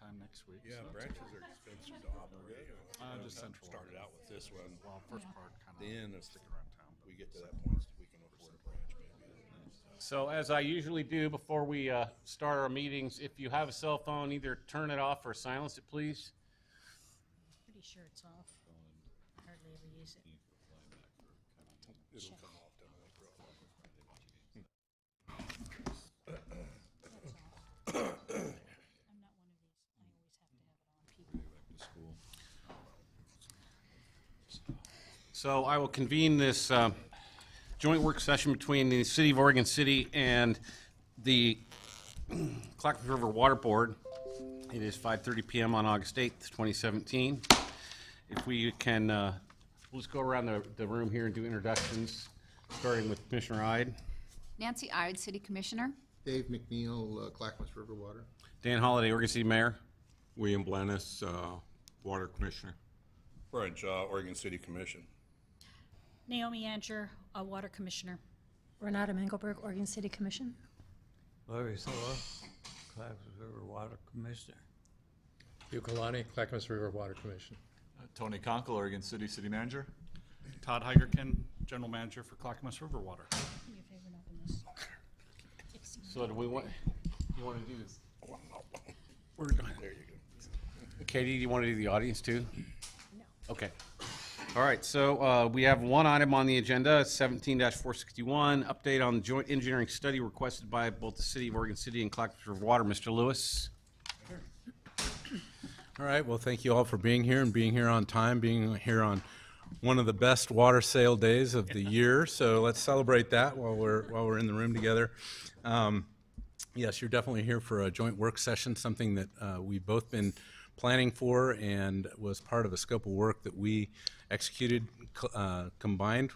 sometime next week. Yeah, so branches are expensive to operate. just central. Started out with this one. Well, first part kind of Then sticking around town. we get to that point, we can afford a branch maybe. So as I usually do before we start our meetings, if you have a cell phone, either turn it off or silence it, please. Pretty sure it's off. Hardly ever use it. It'll come off, doesn't it? I'm not one of these. I always have to have it on people. So I will convene this joint work session between the City of Oregon City and the Clackamas River Water Board. It is 5:30 p.m. on August 8th, 2017. If we can, we'll just go around the room here and do introductions, starting with Commissioner Ide. Nancy Ide, City Commissioner. Dave McNeil, Clackamas River Water. Dan Holliday, Oregon City Mayor. William Blanis, Water Commissioner. Brian Shaw, Oregon City Commission. Naomi Ancher, Water Commissioner. Renata Mengelberg, Oregon City Commission. Larry Sola, Clackamas River Water Commissioner. Hugh Kalani, Clackamas River Water Commission. Tony Conkle, Oregon City City Manager. Todd Heigerken, General Manager for Clackamas River Water. Do me a favor and open this. So do we want, you want to do this? We're done. There you go. Katie, do you want to do the audience too? No. Okay. All right, so we have one item on the agenda, 17-461, update on the joint engineering study requested by both the City of Oregon City and Clackamas River Water. Mr. Lewis. All right, well, thank you all for being here and being here on time, being here on one of the best water sale days of the year. So let's celebrate that while we're in the room together. Yes, you're definitely here for a joint work session, something that we've both been planning for and was part of a scope of work that we executed combined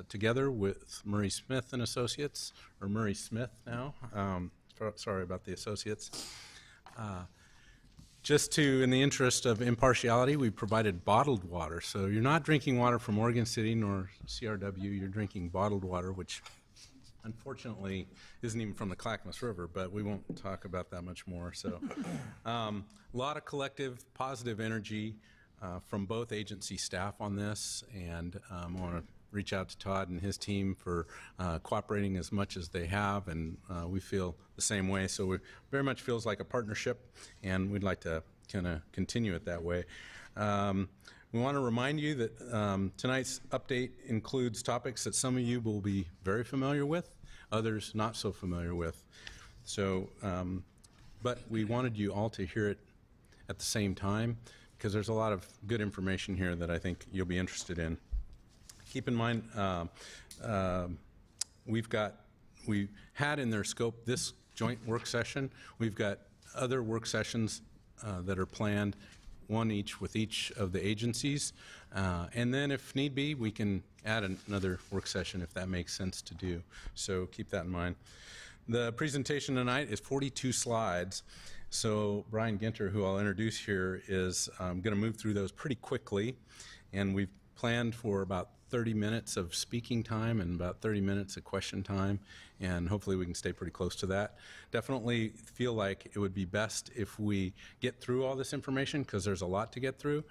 together with Murray Smith and Associates, or Murray Smith now. Sorry about the associates. Just to, in the interest of impartiality, we provided bottled water. So you're not drinking water from Oregon City nor CRW, you're drinking bottled water, which unfortunately isn't even from the Clackamas River, but we won't talk about that much more. So a lot of collective positive energy from both agency staff on this, and I want to reach out to Todd and his team for cooperating as much as they have, and we feel the same way. So it very much feels like a partnership, and we'd like to kind of continue it that way. We want to remind you that tonight's update includes topics that some of you will be very familiar with, others not so familiar with. So, but we wanted you all to hear it at the same time, because there's a lot of good information here that I think you'll be interested in. Keep in mind, we had in their scope this joint work session. We've got other work sessions that are planned, one each with each of the agencies. And then if need be, we can add another work session if that makes sense to do. So keep that in mind. The presentation tonight is 42 slides. So Brian Ginter, who I'll introduce here, is going to move through those pretty quickly. And we've planned for about 30 minutes of speaking time and about 30 minutes of question time, and hopefully we can stay pretty close to that. Definitely feel like it would be best if we get through all this information, because there's a lot to get through.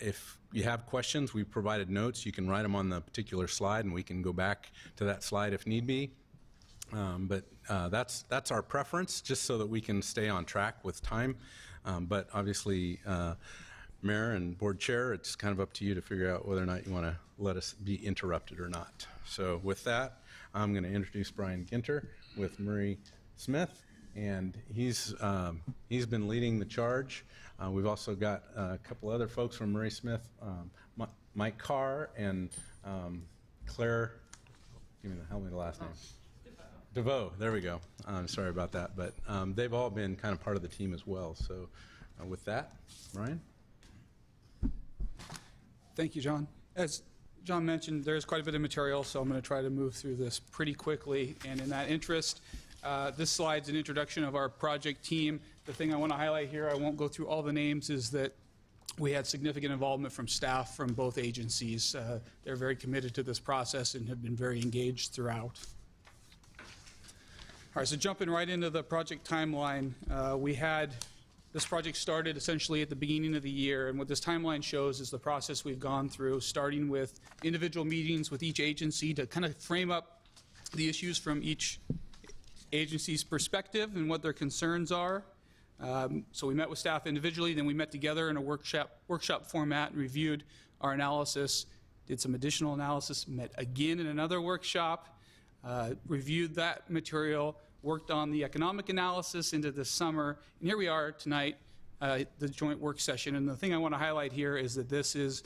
If you have questions, we've provided notes. You can write them on the particular slide, and we can go back to that slide if need be. But that's our preference, just so that we can stay on track with time. But obviously, Mayor and Board Chair, it's kind of up to you to figure out whether or not you want to let us be interrupted or not. So with that, I'm going to introduce Brian Ginter with Murray Smith, and he's been leading the charge. We've also got a couple other folks from Murray Smith, Mike Carr and Claire, help me the last name. DeVoe, there we go. Sorry about that, but they've all been kind of part of the team as well. So with that, Brian. Thank you, John. As John mentioned, there's quite a bit of material, so I'm going to try to move through this pretty quickly. And in that interest, this slide's an introduction of our project team. The thing I want to highlight here, I won't go through all the names, is that we had significant involvement from staff from both agencies. They're very committed to this process and have been very engaged throughout. All right, so jumping right into the project timeline, we had This project started essentially at the beginning of the year, and what this timeline shows is the process we've gone through, starting with individual meetings with each agency to kind of frame up the issues from each agency's perspective and what their concerns are. So we met with staff individually, then we met together in a workshop format and reviewed our analysis, did some additional analysis, met again in another workshop, reviewed that material, worked on the economic analysis into the summer, and here we are tonight, the joint work session. And the thing I want to highlight here is that this has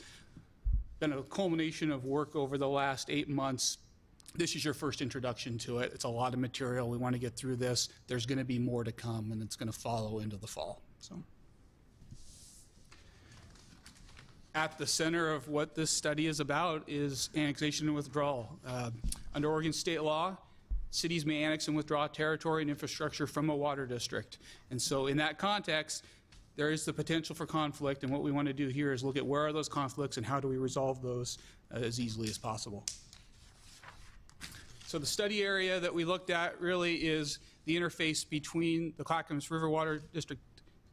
been a culmination of work over the last 8 months. This is your first introduction to it. It's a lot of material. We want to get through this. There's going to be more to come, and it's going to follow into the fall. So, at the center of what this study is about is annexation and withdrawal. Under Oregon state law, cities may annex and withdraw territory and infrastructure from a water district. And so in that context, there is the potential for conflict, and what we want to do here is look at where are those conflicts and how do we resolve those as easily as possible. So the study area that we looked at really is the interface between the Clackamas River Water District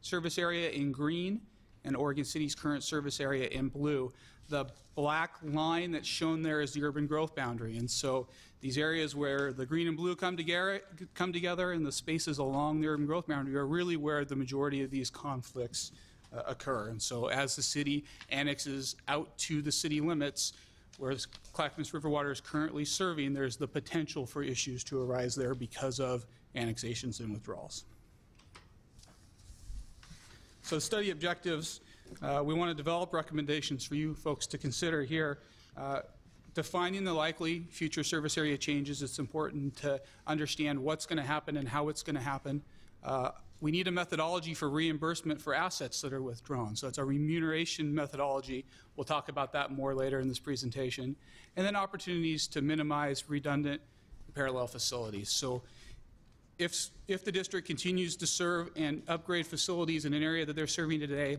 service area in green and Oregon City's current service area in blue. The black line that's shown there is the urban growth boundary. And so these areas where the green and blue come together and the spaces along the urban growth boundary are really where the majority of these conflicts occur. And so as the city annexes out to the city limits, where Clackamas River Water is currently serving, there's the potential for issues to arise there because of annexations and withdrawals. So study objectives, we want to develop recommendations for you folks to consider here. Defining the likely future service area changes, it's important to understand what's going to happen and how it's going to happen. We need a methodology for reimbursement for assets that are withdrawn. So it's a remuneration methodology. We'll talk about that more later in this presentation. And then opportunities to minimize redundant parallel facilities. So if the district continues to serve and upgrade facilities in an area that they're serving today,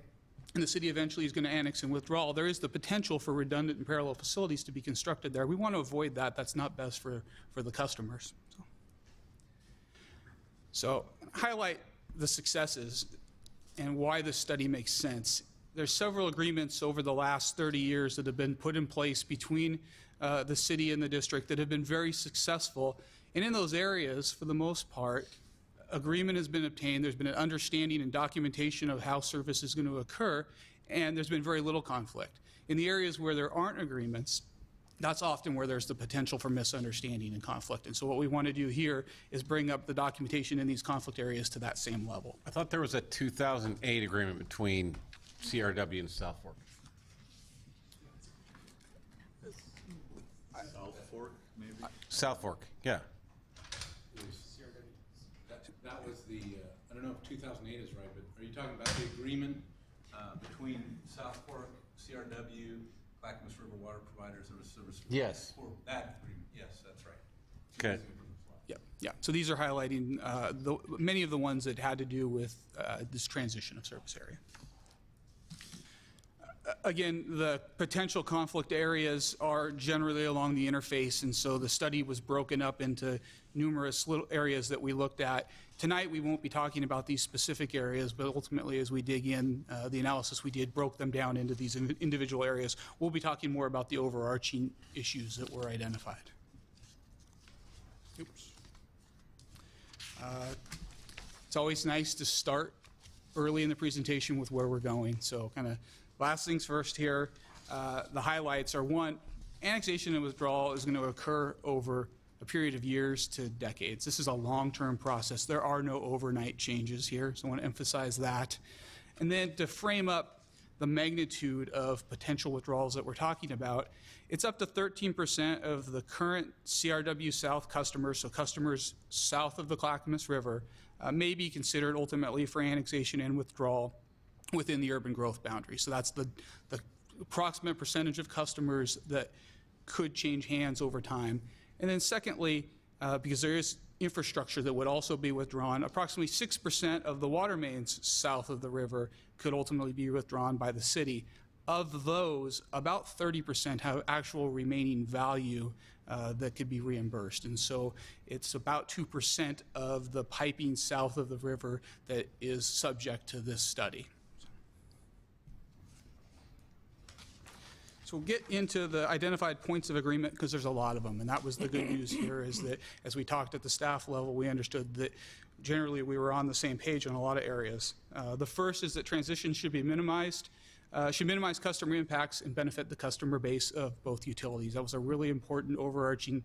and the city eventually is going to annex and withdraw, there is the potential for redundant and parallel facilities to be constructed there. We want to avoid that. That's not best for the customers. So highlight the successes and why this study makes sense. There's several agreements over the last 30 years that have been put in place between the city and the district that have been very successful. And in those areas, for the most part, agreement has been obtained. There's been an understanding and documentation of how service is going to occur, and there's been very little conflict. In the areas where there aren't agreements, that's often where there's the potential for misunderstanding and conflict. And so what we want to do here is bring up the documentation in these conflict areas to that same level. I thought there was a 2008 agreement between CRW and South Fork. South Fork, maybe? South Fork, yeah. That was the, I don't know if 2008 is right, but are you talking about the agreement between South Fork, CRW, Clackamas River Water Providers Service? Yes. For that agreement, yes, that's right. Okay. Yeah. So these are highlighting many of the ones that had to do with this transition of service area. Again, the potential conflict areas are generally along the interface, and so the study was broken up into numerous little areas that we looked at. Tonight, we won't be talking about these specific areas, but ultimately, as we dig in, the analysis we did broke them down into these individual areas. We'll be talking more about the overarching issues that were identified. Oops. It's always nice to start early in the presentation with where we're going, so kind of last things first here. The highlights are, one, annexation and withdrawal is going to occur over a period of years to decades. This is a long-term process. There are no overnight changes here, so I want to emphasize that. And then to frame up the magnitude of potential withdrawals that we're talking about, it's up to 13% of the current CRW South customers, so customers south of the Clackamas River, may be considered ultimately for annexation and withdrawal within the urban growth boundary. So that's the approximate percentage of customers that could change hands over time. And then secondly, because there is infrastructure that would also be withdrawn, approximately 6% of the water mains south of the river could ultimately be withdrawn by the city. Of those, about 30% have actual remaining value that could be reimbursed. And so it's about 2% of the piping south of the river that is subject to this study. So we'll get into the identified points of agreement because there's a lot of them. And that was the good news here, is that as we talked at the staff level, we understood that generally we were on the same page in a lot of areas. The first is that transition should be minimized. Should minimize customer impacts and benefit the customer base of both utilities. That was a really important overarching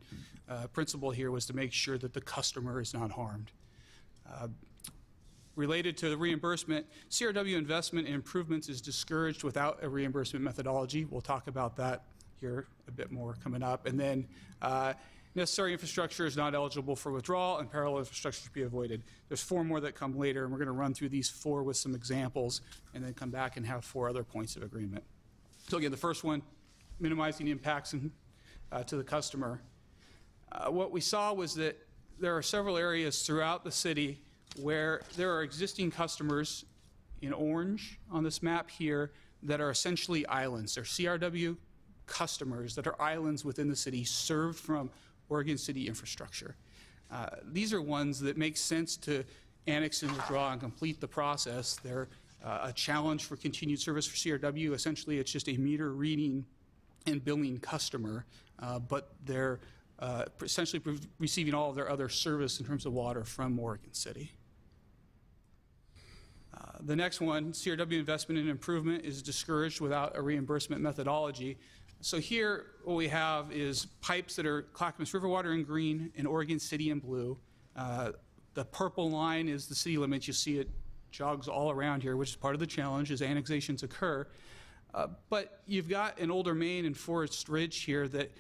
principle here, was to make sure that the customer is not harmed. Related to the reimbursement, CRW investment in improvements is discouraged without a reimbursement methodology. We'll talk about that here a bit more coming up. And then necessary infrastructure is not eligible for withdrawal, and parallel infrastructure should be avoided. There's 4 more that come later, and we're going to run through these 4 with some examples and then come back and have 4 other points of agreement. So again, the first one, minimizing impacts to the customer. What we saw was that there are several areas throughout the city where there are existing customers in orange on this map here that are essentially islands. They're CRW customers that are islands within the city served from Oregon City infrastructure. These are ones that make sense to annex and withdraw and complete the process. They're a challenge for continued service for CRW. Essentially, it's just a meter reading and billing customer, but they're essentially receiving all of their other service in terms of water from Oregon City. The next one, CRW investment and improvement, is discouraged without a reimbursement methodology. So here, what we have is pipes that are Clackamas River water in green and Oregon City in blue. The purple line is the city limits. You see it jogs all around here, which is part of the challenge as annexations occur. But you've got an older main in Forest Ridge here that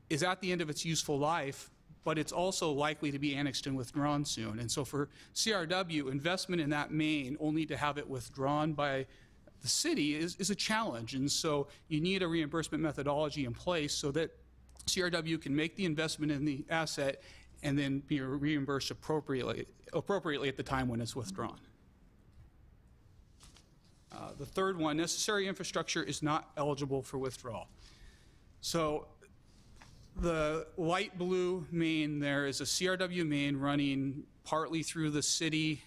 is at the end of its useful life, but it's also likely to be annexed and withdrawn soon. And so for CRW, investment in that main, only to have it withdrawn by the city is a challenge. And so you need a reimbursement methodology in place so that CRW can make the investment in the asset and then be reimbursed appropriately at the time when it's withdrawn. The third one, necessary infrastructure is not eligible for withdrawal. So the light blue main there is a CRW main running partly through the city,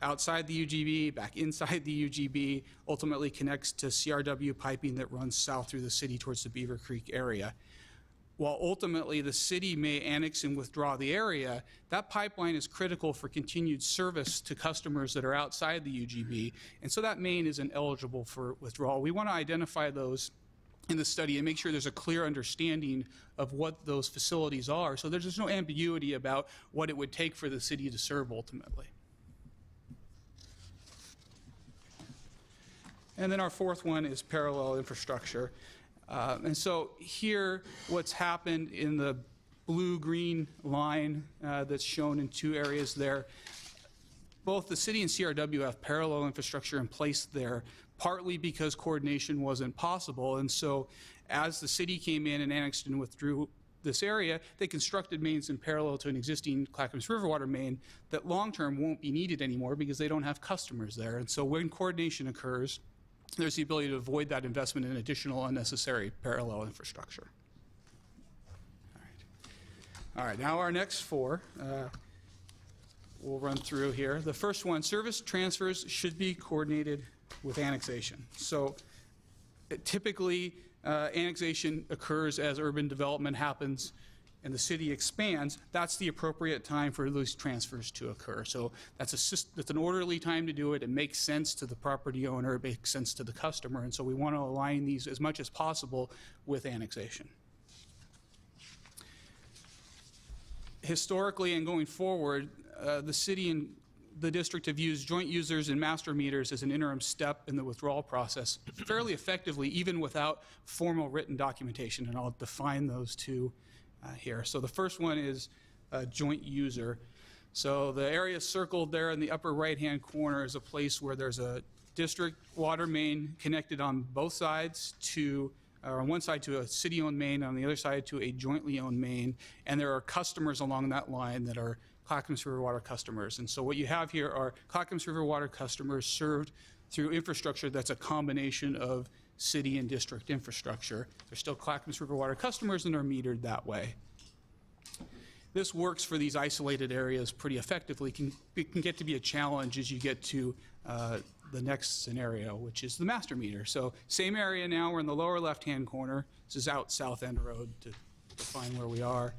outside the UGB, back inside the UGB, ultimately connects to CRW piping that runs south through the city towards the Beaver Creek area. While ultimately the city may annex and withdraw the area, that pipeline is critical for continued service to customers that are outside the UGB, and so that main isn't eligible for withdrawal. We want to identify those in the study and make sure there's a clear understanding of what those facilities are, so there's just no ambiguity about what it would take for the city to serve ultimately. And then our fourth one is parallel infrastructure. And so here, what's happened in the blue-green line that's shown in 2 areas there, both the city and CRW have parallel infrastructure in place there, partly because coordination wasn't possible. And so as the city came in and annexed and withdrew this area, they constructed mains in parallel to an existing Clackamas River water main that long-term won't be needed anymore because they don't have customers there. And so when coordination occurs, there's the ability to avoid that investment in additional unnecessary parallel infrastructure. All right, now our next 4 we'll run through here. The first one, service transfers should be coordinated with annexation. So typically, annexation occurs as urban development happens and the city expands. That's the appropriate time for those transfers to occur. So that's an orderly time to do it. It makes sense to the property owner. It makes sense to the customer. And so we want to align these as much as possible with annexation. Historically and going forward, the city and the district have used joint users and master meters as an interim step in the withdrawal process fairly effectively, even without formal written documentation. And I'll define those 2 here. So the first one is a joint user. So the area circled there in the upper right-hand corner is a place where there's a district water main connected on both sides to, or on one side to a city-owned main, on the other side to a jointly owned main, and there are customers along that line that are Clackamas River water customers. And so what you have here are Clackamas River water customers served through infrastructure that's a combination of city and district infrastructure. They're still Clackamas River Water customers and are metered that way. This works for these isolated areas pretty effectively. It can get to be a challenge as you get to the next scenario, which is the master meter. So same area now, we're in the lower left-hand corner. This is out South End Road to define where we are.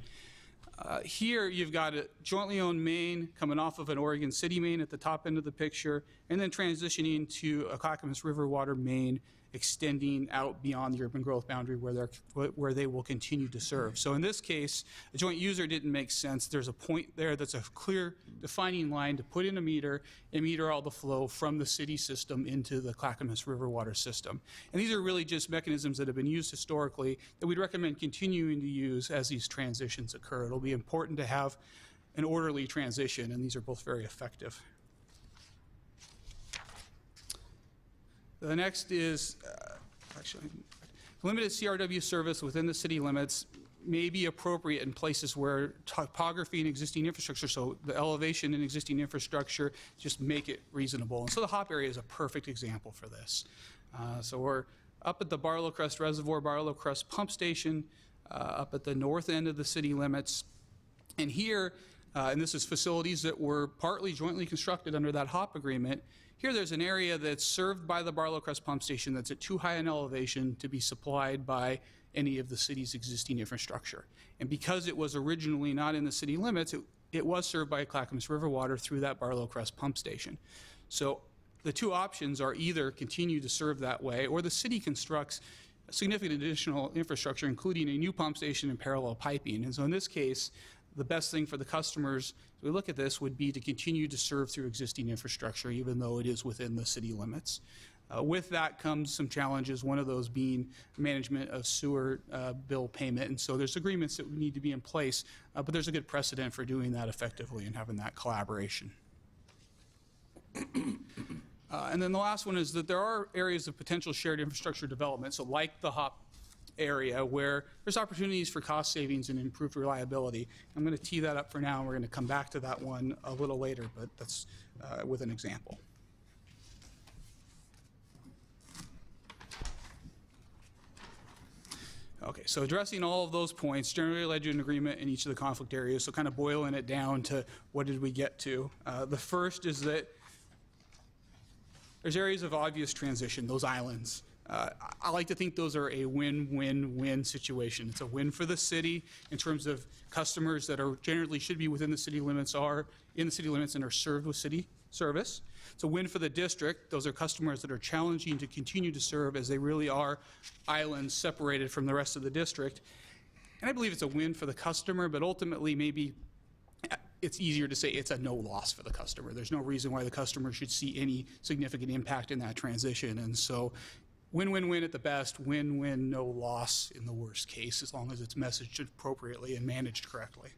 Here you've got a jointly owned main coming off of an Oregon City main at the top end of the picture, and then transitioning to a Clackamas River Water main extending out beyond the urban growth boundary where they will continue to serve. So in this case, a joint user didn't make sense. There's a point there that's a clear defining line to put in a meter and meter all the flow from the city system into the Clackamas River Water system. And these are really just mechanisms that have been used historically that we'd recommend continuing to use as these transitions occur. It'll be important to have an orderly transition, and these are both very effective. The next is, limited CRW service within the city limits may be appropriate in places where topography and existing infrastructure, so the elevation and existing infrastructure, just make it reasonable. And so the HOP area is a perfect example for this. So we're up at the Barlow Crest Reservoir, Barlow Crest Pump Station, up at the north end of the city limits. And here, and this is facilities that were partly jointly constructed under that HOP agreement. Here there's an area that's served by the Barlow Crest Pump Station that's at too high an elevation to be supplied by any of the city's existing infrastructure. And because it was originally not in the city limits, it was served by Clackamas River Water through that Barlow Crest Pump Station. So the two options are either continue to serve that way, or the city constructs significant additional infrastructure, including a new pump station and parallel piping. And so in this case, the best thing for the customers, as we look at this, would be to continue to serve through existing infrastructure, even though it is within the city limits. With that comes some challenges, one of those being management of sewer bill payment. And so there's agreements that need to be in place, but there's a good precedent for doing that effectively and having that collaboration. And then the last one is that there are areas of potential shared infrastructure development, so like the HOP area, where there's opportunities for cost savings and improved reliability. I'm going to tee that up for now, and we're going to come back to that one a little later, but that's with an example. Okay, so addressing all of those points generally led to an agreement in each of the conflict areas, so kind of boiling it down to what did we get to. The first is that there's areas of obvious transition, those islands. I like to think those are a win-win-win situation. It's a win for the city in terms of customers that are generally should be within the city limits are in the city limits and are served with city service. It's a win for the district. Those are customers that are challenging to continue to serve as they really are islands separated from the rest of the district. And I believe it's a win for the customer, but ultimately maybe it's easier to say it's a no loss for the customer. There's no reason why the customer should see any significant impact in that transition. And so win-win-win at the best, win-win, no loss in the worst case, as long as it's messaged appropriately and managed correctly.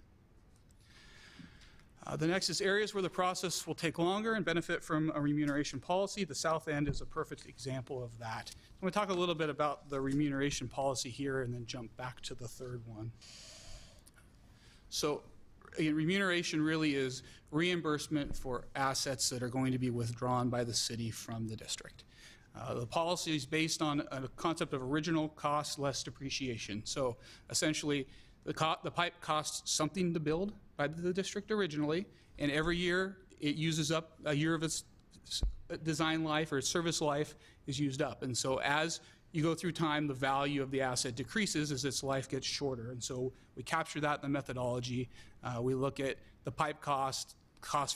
The next is areas where the process will take longer and benefit from a remuneration policy. The South End is a perfect example of that. I'm going to talk a little bit about the remuneration policy here and then jump back to the third one. So remuneration really is reimbursement for assets that are going to be withdrawn by the city from the district. The policy is based on a concept of original cost less depreciation. So essentially, the pipe costs something to build by the district originally, and every year it uses up a year of its design life or its service life is used up. And so as you go through time, the value of the asset decreases as its life gets shorter. And so we capture that in the methodology. We look at the pipe cost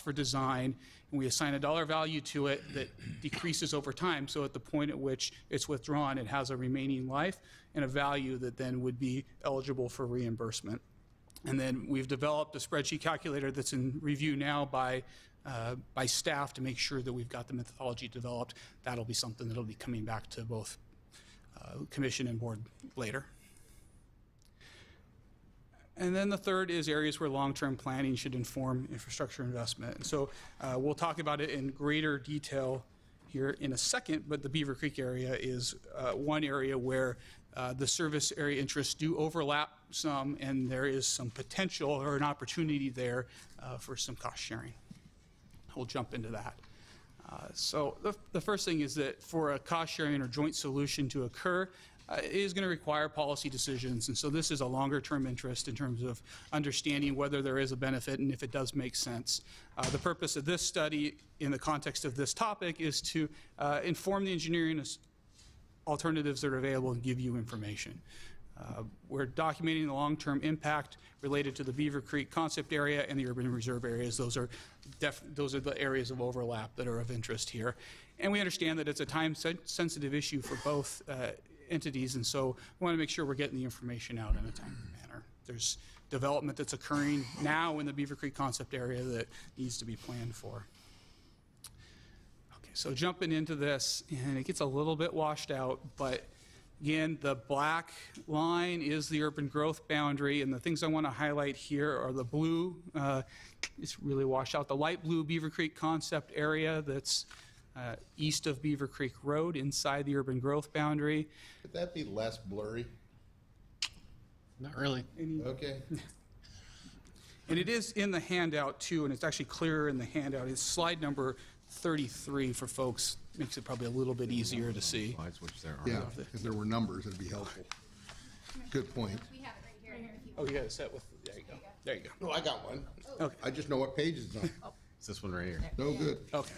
for design, and we assign a dollar value to it that decreases over time. So at the point at which it's withdrawn, it has a remaining life and a value that then would be eligible for reimbursement. And then we've developed a spreadsheet calculator that's in review now by staff to make sure that we've got the methodology developed. That'll be something that'll be coming back to both commission and board later. And then the third is areas where long-term planning should inform infrastructure investment. And so we'll talk about it in greater detail here in a second, but the Beaver Creek area is one area where the service area interests do overlap some, and there is some potential or an opportunity there for some cost sharing. We'll jump into that. So the first thing is that for a cost sharing or joint solution to occur, it is going to require policy decisions. And so this is a longer term interest in terms of understanding whether there is a benefit and if it does make sense. The purpose of this study in the context of this topic is to inform the engineering alternatives that are available and give you information. We're documenting the long-term impact related to the Beaver Creek concept area and the urban reserve areas. Those are the areas of overlap that are of interest here. And we understand that it's a time-sensitive issue for both entities, and so we want to make sure we're getting the information out in a timely manner. There's development that's occurring now in the Beaver Creek concept area that needs to be planned for. Okay, so jumping into this, and it gets a little bit washed out, but again, the black line is the urban growth boundary, and the things I want to highlight here are the blue, it's really washed out, the light blue Beaver Creek concept area that's east of Beaver Creek Road inside the urban growth boundary. Could that be less blurry? Not really. Okay. And it is in the handout too, and it's actually clearer in the handout. It's slide number 33 for folks. Makes it probably a little bit easier to see. Yeah, if there were numbers, it'd be helpful. Good point. We have it right here. Oh, you got it set with, there you go. There you go. No, I got one. Okay. I just know what page it's on. It's this one right here. No good. Okay.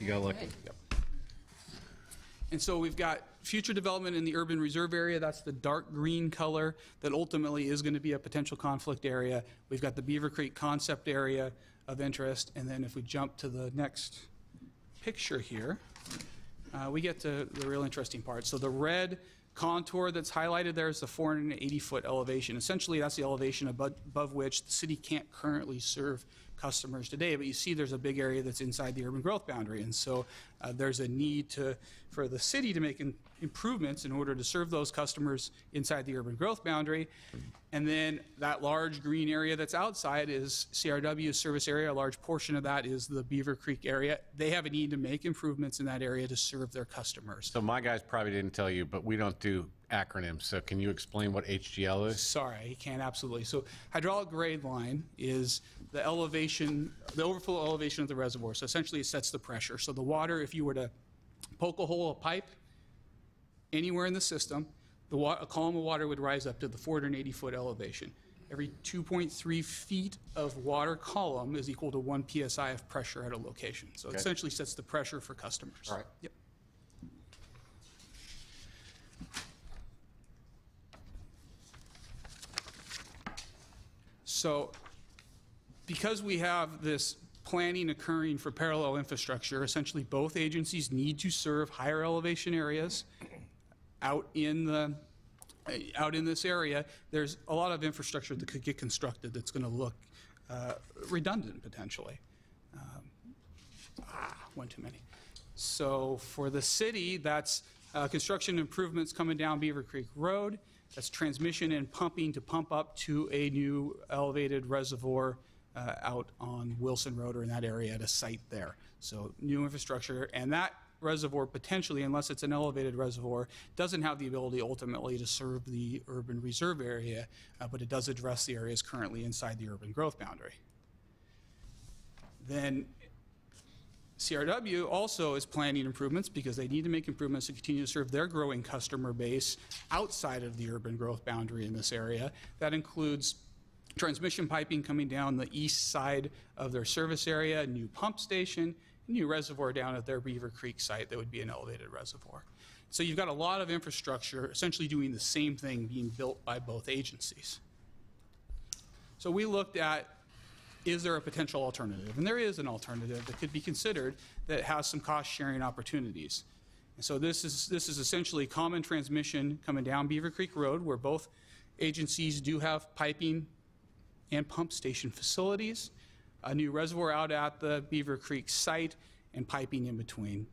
You got lucky. And so we've got future development in the urban reserve area. That's the dark green color that ultimately is going to be a potential conflict area. We've got the Beaver Creek concept area of interest. And then if we jump to the next picture here, we get to the real interesting part. So the red contour that's highlighted there is the 480-foot elevation. Essentially, that's the elevation above which the city can't currently serve customers today, but you see there's a big area that's inside the urban growth boundary, and so there's a need for the city to make improvements in order to serve those customers inside the urban growth boundary. And then that large green area that's outside is CRW's service area. A large portion of that is the Beaver Creek area. They have a need to make improvements in that area to serve their customers. So my guys probably didn't tell you, but we don't do acronyms. So can you explain what HGL is? Sorry, I can't absolutely. So hydraulic grade line is the elevation, the overflow elevation of the reservoir. So essentially it sets the pressure. So the water, if you were to poke a hole, a pipe, anywhere in the system, a column of water would rise up to the 480-foot elevation. Every 2.3 feet of water column is equal to 1 psi of pressure at a location. So it essentially sets the pressure for customers. All right. Yep. So because we have this planning occurring for parallel infrastructure, essentially both agencies need to serve higher elevation areas out in this area. There's a lot of infrastructure that could get constructed that's going to look redundant potentially. One too many. So for the city, that's construction improvements coming down Beaver Creek Road. That's transmission and pumping to pump up to a new elevated reservoir out on Wilson Road or in that area at a site there. So new infrastructure, and that reservoir potentially, unless it's an elevated reservoir, doesn't have the ability ultimately to serve the urban reserve area, but it does address the areas currently inside the urban growth boundary. Then CRW also is planning improvements because they need to make improvements to continue to serve their growing customer base outside of the urban growth boundary in this area. That includes transmission piping coming down the east side of their service area, a new pump station, a new reservoir down at their Beaver Creek site that would be an elevated reservoir. So you've got a lot of infrastructure essentially doing the same thing being built by both agencies. So we looked at, is there a potential alternative? And there is an alternative that could be considered that has some cost sharing opportunities. And so this is essentially common transmission coming down Beaver Creek Road, where both agencies do have piping and pump station facilities, a new reservoir out at the Beaver Creek site, and piping in between.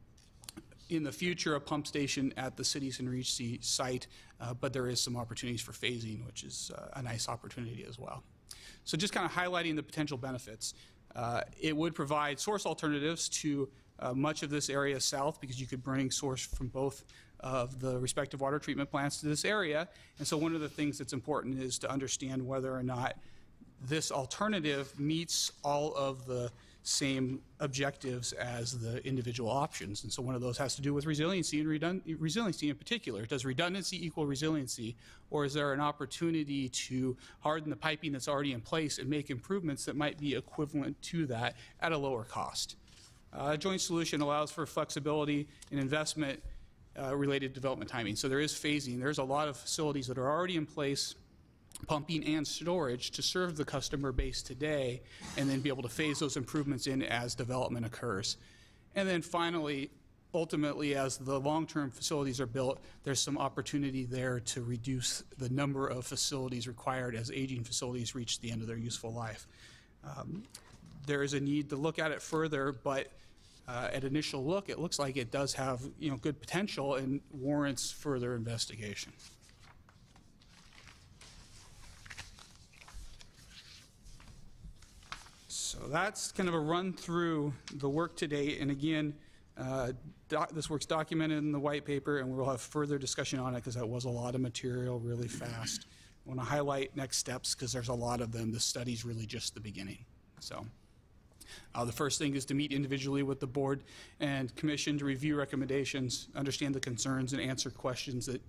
In the future, a pump station at the Cities and Regency site, but there is some opportunities for phasing, which is a nice opportunity as well. So just kind of highlighting the potential benefits. It would provide source alternatives to much of this area south, because you could bring source from both of the respective water treatment plants to this area. And so one of the things that's important is to understand whether or not this alternative meets all of the same objectives as the individual options. And so one of those has to do with resiliency and resiliency in particular. Does redundancy equal resiliency, or is there an opportunity to harden the piping that's already in place and make improvements that might be equivalent to that at a lower cost? A joint solution allows for flexibility in investment related development timing. So there is phasing. There's a lot of facilities that are already in place, pumping and storage, to serve the customer base today, and then be able to phase those improvements in as development occurs. And then finally, ultimately, as the long-term facilities are built, there's some opportunity there to reduce the number of facilities required as aging facilities reach the end of their useful life. There is a need to look at it further, but at initial look, it looks like it does have good potential and warrants further investigation. So that's kind of a run through the work to date. And again, this work's documented in the white paper, and we'll have further discussion on it because that was a lot of material really fast. I want to highlight next steps because there's a lot of them. The study's really just the beginning. So the first thing is to meet individually with the board and commission to review recommendations, understand the concerns, and answer questions that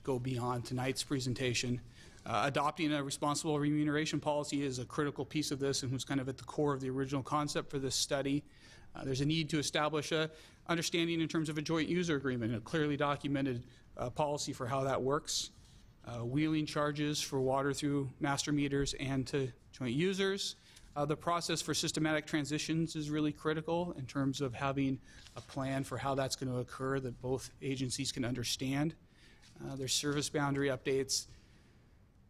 go beyond tonight's presentation. Adopting a responsible remuneration policy is a critical piece of this and was kind of at the core of the original concept for this study. There's a need to establish a understanding in terms of a joint user agreement, a clearly documented policy for how that works. Wheeling charges for water through master meters and to joint users. The process for systematic transitions is really critical in terms of having a plan for how that's going to occur that both agencies can understand. There's service boundary updates.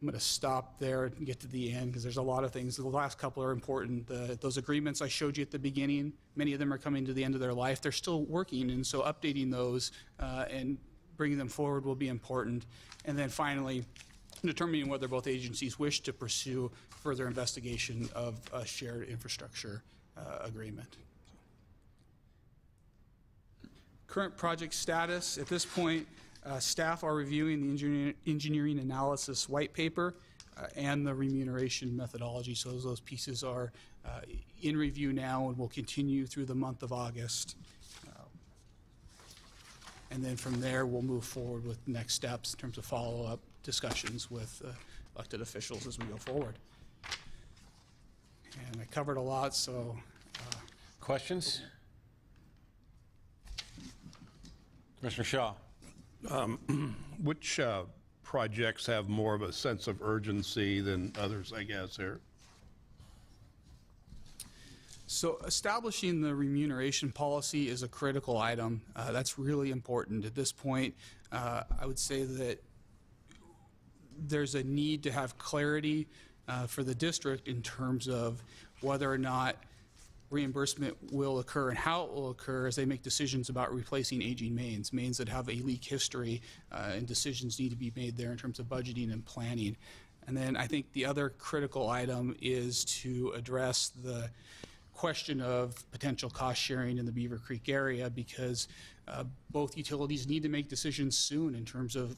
I'm going to stop there and get to the end because there's a lot of things. The last couple are important. Those agreements I showed you at the beginning, many of them are coming to the end of their life. They're still working, and so updating those and bringing them forward will be important. And then finally, determining whether both agencies wish to pursue further investigation of a shared infrastructure agreement. Current project status. At this point, staff are reviewing the engineering analysis white paper and the remuneration methodology. So those pieces are in review now and will continue through the month of August. And then from there, we'll move forward with next steps in terms of follow-up discussions with elected officials as we go forward. And I covered a lot, so. Questions? Commissioner Shaw. Which projects have more of a sense of urgency than others, I guess, here? So establishing the remuneration policy is a critical item. That's really important. At this point, I would say that there's a need to have clarity for the district in terms of whether or not reimbursement will occur and how it will occur as they make decisions about replacing aging mains that have a leak history, and decisions need to be made there in terms of budgeting and planning. And then I think the other critical item is to address the question of potential cost sharing in the Beaver Creek area, because both utilities need to make decisions soon in terms of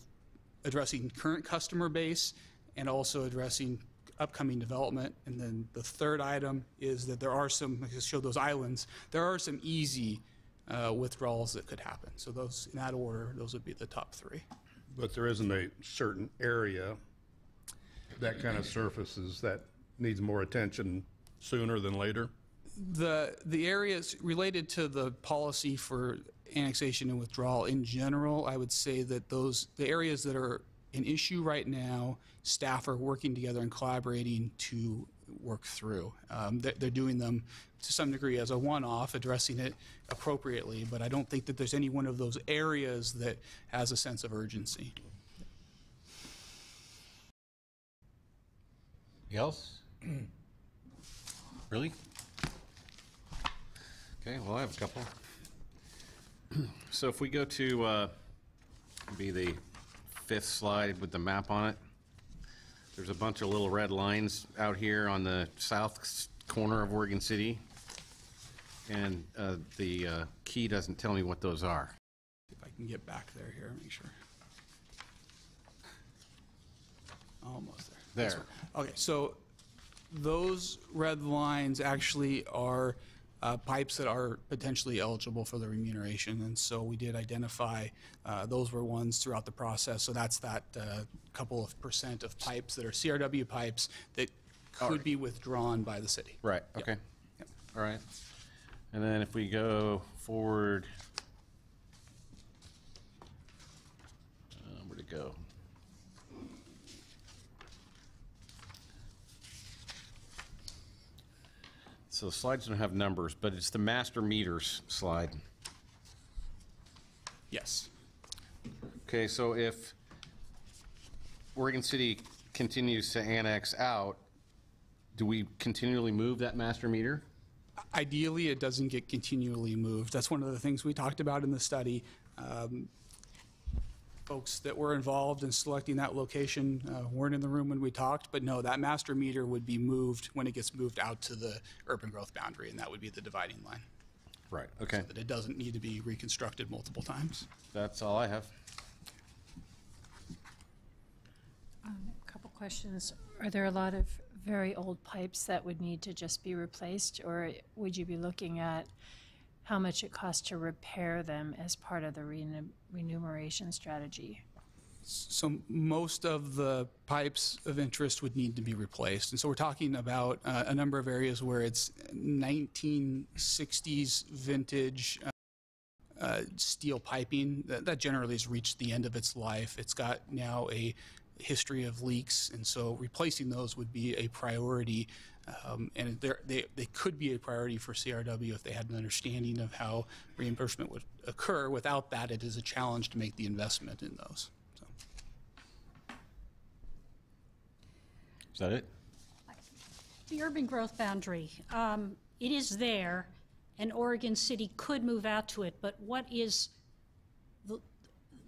addressing current customer base and also addressing upcoming development. And then the third item is that there are some, like I showed those islands, there are some easy withdrawals that could happen. So those, in that order, those would be the top three. But there isn't a certain area that kind of surfaces that needs more attention sooner than later? The areas related to the policy for annexation and withdrawal in general, I would say that the areas that are an issue right now, staff are working together and collaborating to work through. They're doing them to some degree as a one-off, addressing it appropriately, but I don't think that there's any one of those areas that has a sense of urgency. Else? Really? Okay, well, I have a couple. So if we go to be the fifth slide with the map on it, there's a bunch of little red lines out here on the south corner of Oregon City, and the key doesn't tell me what those are. If I can get back there here, make sure. Almost there. There. Okay, so Those red lines actually are pipes that are potentially eligible for the remuneration, and so we did identify those were ones throughout the process. So that's that couple of percent of pipes that are CRW pipes that could be withdrawn by the city. Right, okay. All right. And then if we go forward, where'd it go? So the slides don't have numbers, but it's the master meters slide. Yes. Okay, so if Oregon City continues to annex out, do we continually move that master meter? Ideally, it doesn't get continually moved. That's one of the things we talked about in the study. Folks that were involved in selecting that location weren't in the room when we talked, but no, that master meter would be moved when it gets moved out to the urban growth boundary, and that would be the dividing line. Right, okay. So that it doesn't need to be reconstructed multiple times. That's all I have. A couple questions. Are there a lot of very old pipes that would need to just be replaced, or would you be looking at how much it costs to repair them as part of the remuneration strategy? So most of the pipes of interest would need to be replaced. And so we're talking about a number of areas where it's 1960s vintage steel piping that generally has reached the end of its life. It's got now a history of leaks, and so replacing those would be a priority. And they could be a priority for CRW if they had an understanding of how reimbursement would occur. Without that, it is a challenge to make the investment in those. So. Is that it? The urban growth boundary, it is there, and Oregon City could move out to it, but what is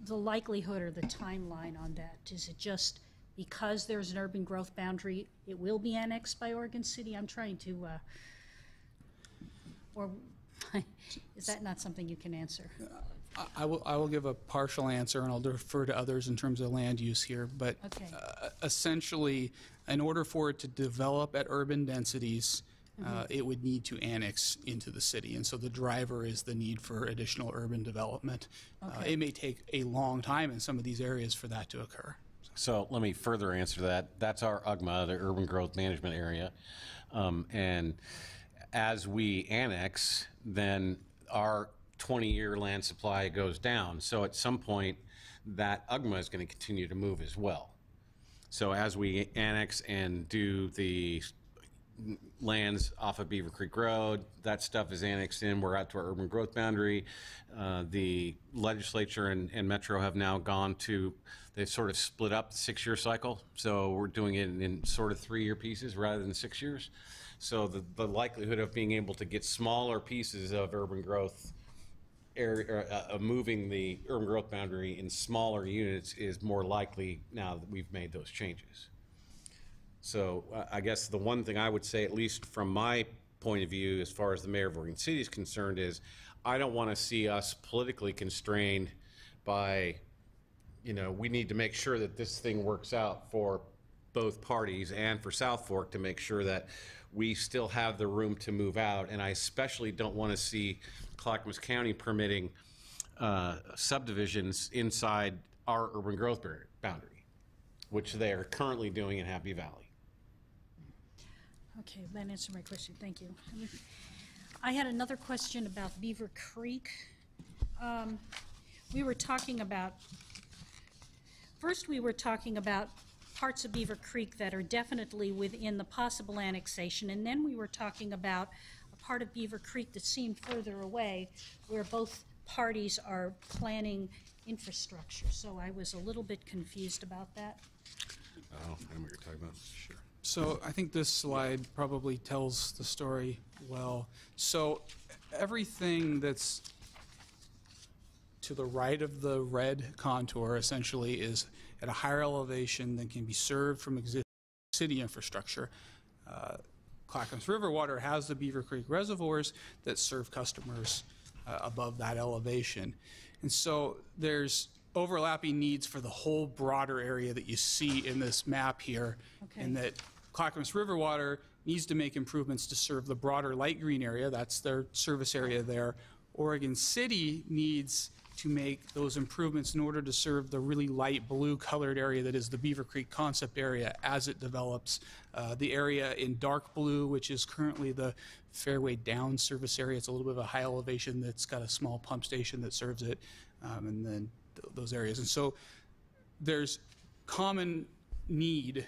the likelihood or the timeline on that? Is it just because there's an urban growth boundary, it will be annexed by Oregon City? I'm trying to, or is that not something you can answer? I will give a partial answer, and I'll defer to others in terms of land use here. But Okay. Essentially, in order for it to develop at urban densities, it would need to annex into the city. And so the driver is the need for additional urban development. Okay. It may take a long time in some of these areas for that to occur. So let me further answer that. That's our UGMA, the Urban Growth Management Area. And as we annex, then our 20-year land supply goes down. So at some point, that UGMA is going to continue to move as well. So as we annex and do the lands off of Beaver Creek Road, that stuff is annexed in. We're out to our urban growth boundary. The legislature and Metro have now gone to, they've sort of split up the 6-year cycle. So we're doing it in sort of 3-year pieces rather than 6 years. So the likelihood of being able to get smaller pieces of urban growth area, moving the urban growth boundary in smaller units is more likely now that we've made those changes. So I guess the one thing I would say, at least from my point of view, as far as the mayor of Oregon City is concerned, is I don't want to see us politically constrained by, you know, we need to make sure that this thing works out for both parties and for South Fork to make sure that we still have the room to move out. And I especially don't want to see Clackamas County permitting subdivisions inside our urban growth boundary, which they are currently doing in Happy Valley. Okay, that answered my question, thank you. I had another question about Beaver Creek. We were talking about, first we were talking about parts of Beaver Creek that are definitely within the possible annexation, and then we were talking about a part of Beaver Creek that seemed further away where both parties are planning infrastructure. So I was a little bit confused about that. Oh, I know what you're talking about. Sure. So I think this slide probably tells the story well. So everything that's to the right of the red contour essentially is at a higher elevation than can be served from existing city infrastructure. Clackamas River water has the Beaver Creek reservoirs that serve customers above that elevation. And so there's overlapping needs for the whole broader area that you see in this map here, Okay. and that Clackamas River water needs to make improvements to serve the broader light green area. That's their service area there. Oregon City needs to make those improvements in order to serve the really light blue colored area that is the Beaver Creek concept area as it develops. The area in dark blue, which is currently the Fairway Down service area, it's a little bit of a high elevation that's got a small pump station that serves it, and then those areas. And so there's common need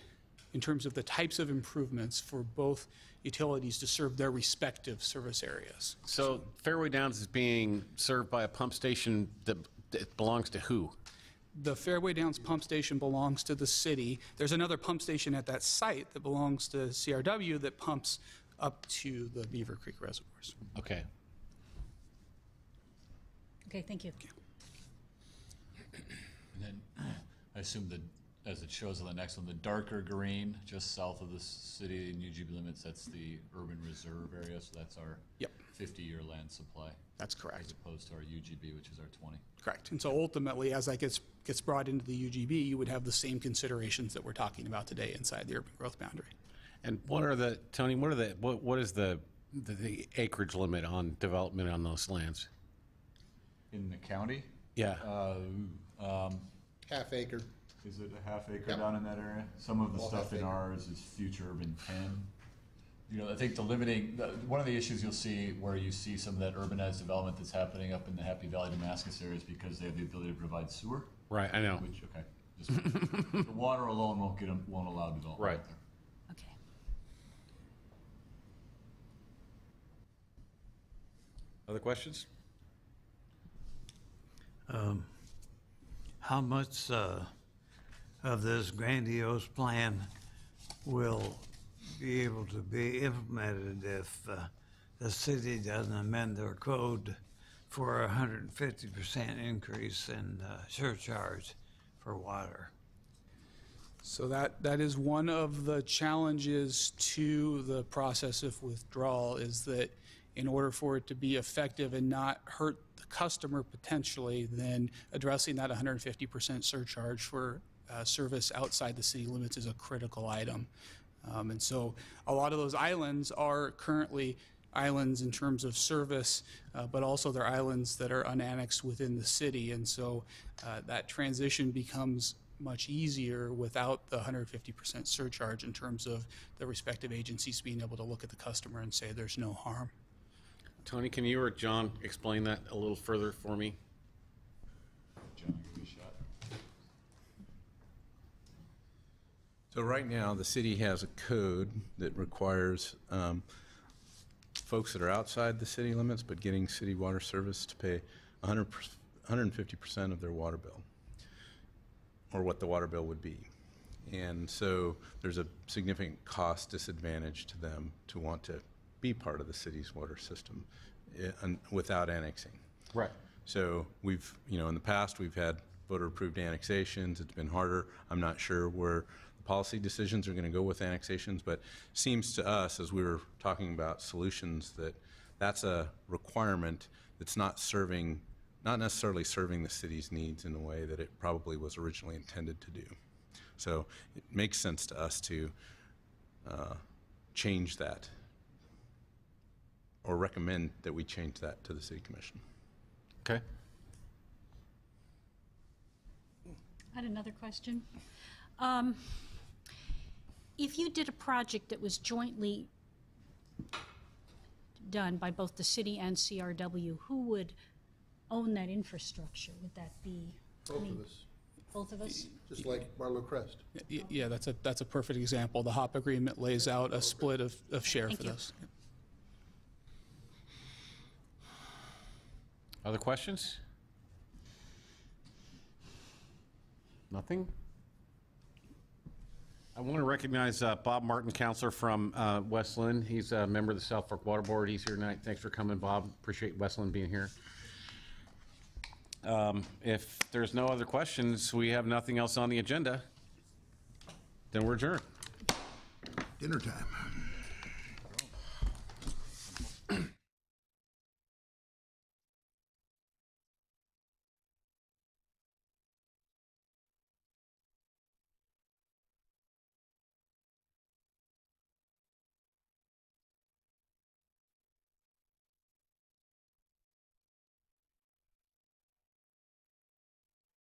in terms of the types of improvements for both utilities to serve their respective service areas. So Fairway Downs is being served by a pump station that belongs to who? The Fairway Downs pump station belongs to the city. There's another pump station at that site that belongs to CRW that pumps up to the Beaver Creek reservoirs. Okay. Okay, thank you. And then I assume that, as it shows on the next one, the darker green, just south of the city and UGB limits, that's the urban reserve area, so that's our 50-year land supply. That's correct. As opposed to our UGB, which is our 20. Correct. And so ultimately, as that gets brought into the UGB, you would have the same considerations that we're talking about today inside the urban growth boundary. And what are the, Tony, what is the acreage limit on development on those lands? In the county? Yeah. Half acre. Is it a half acre down in that area? Some of the All stuff half in acre. ours is future urban 10. You know, I think one of the issues you'll see where you see some of that urbanized development that's happening up in the Happy Valley Damascus area is because they have the ability to provide sewer. Right, I know. Which, okay. The water alone won't allow development. Right. there. Okay. Other questions? How much of this grandiose plan will be able to be implemented if the city doesn't amend their code for a 150% increase in surcharge for water? So that is one of the challenges to the process of withdrawal, is that in order for it to be effective and not hurt the customer potentially, then addressing that 150% surcharge for service outside the city limits is a critical item. And so a lot of those islands are currently islands in terms of service, but also they're islands that are unannexed within the city. And so that transition becomes much easier without the 150% surcharge in terms of the respective agencies being able to look at the customer and say there's no harm. Tony, can you or John explain that a little further for me? John, give it a shot. So right now, the city has a code that requires folks that are outside the city limits but getting city water service to pay 150% of their water bill, or what the water bill would be. And so there's a significant cost disadvantage to them to want to be part of the city's water system without annexing. Right. So we've, in the past, we've had voter-approved annexations. It's been harder. I'm not sure where the policy decisions are going to go with annexations, but seems to us, as we were talking about solutions, that that's a requirement that's not necessarily serving the city's needs in the way that it probably was originally intended to do. So it makes sense to us to change that, or recommend that we change that to the City Commission. Okay. I had another question. If you did a project that was jointly done by both the city and CRW, who would own that infrastructure? Would that be Both of us, both of us? just like Barlow Crest. Yeah, that's a perfect example. The HOP agreement lays out a split of share Thank for you. this. Other questions? Nothing? I want to recognize Bob Martin, counselor from Westland. He's a member of the South Fork Water Board. He's here tonight. Thanks for coming, Bob. Appreciate Westland being here. If there's no other questions, we have nothing else on the agenda, then we're adjourned. Dinner time.